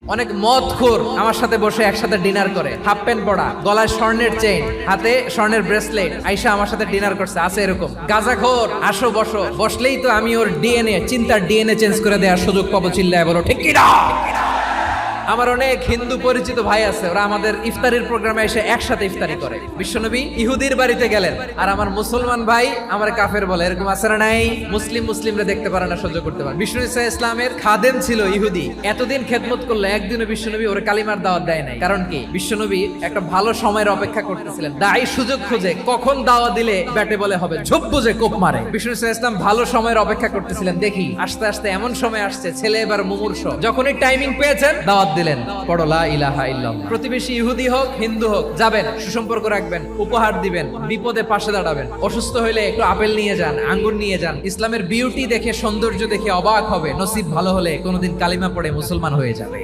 অনেক মদখোর আমার সাথে বসে একসাথে ডিনার করে, হাফ প্যান্ট পরা, গলায় স্বর্ণের চেইন, হাতে স্বর্ণের ব্রেসলেট, আইসা আমার সাথে ডিনার করছে। আছে এরকম গাঁজাখোর, আসো বসো, বসলেই তো আমি ওর ডিএনএ, চিন্তার ডিএনএ চেঞ্জ করে দেওয়ার সুযোগ পাবো। চিল্লায় বলো ঠিক কি না? আমার অনেক হিন্দু পরিচিত ভাই আছে, ওরা আমাদের ইফতারির প্রোগ্রামে এসে একসাথে ইফতারি করে। বিশ্বনবী ইহুদির বাড়িতে গেলেন, আর আমার মুসলমান ভাই আমার কাফের বলে। এরকম আছে না নাই? মুসলিমরা দেখতে পারে না, সহ্য করতে পারে। বিষ্ণু ইসা ইসলামের খাদেম ছিল ইহুদি, এতদিন খেদমত করলো, একদিনও বিশ্বনবী ওর কালিমার দাওয়াত দেয় নাই। কারণ কি? বিশ্বনবী একটা ভালো সময়ের অপেক্ষা করতেছিলেন। দায়ী সুযোগ খুঁজে কখন দাওয়াত দিলে ব্যাটে বলে হবে, ঝোপ বুঝে কোপ মারে। বিষ্ণু ইসা ইসলাম ভালো সময়ের অপেক্ষা করতেছিলেন। দেখি আস্তে আস্তে এমন সময় আসছে, ছেলে এবার মুমূর্ষ। যখনই টাইমিং পেয়েছেন দাওয়াত দিলেন, পড়ো লা ইলাহা ইল্লাল্লাহ। প্রতিবেশী ইহুদি হোক হিন্দু হোক, যাবেন, সুসম্পর্ক রাখবেন, উপহার দিবেন, বিপদে পাশে দাঁড়াবেন। অসুস্থ হইলে একটু আপেল নিয়ে যান, আঙ্গুর নিয়ে যান। ইসলামের বিউটি দেখে, সৌন্দর্য দেখে অবাক হবে। নসিব ভালো হলে কোনোদিন কালিমা পড়ে মুসলমান হয়ে যাবে।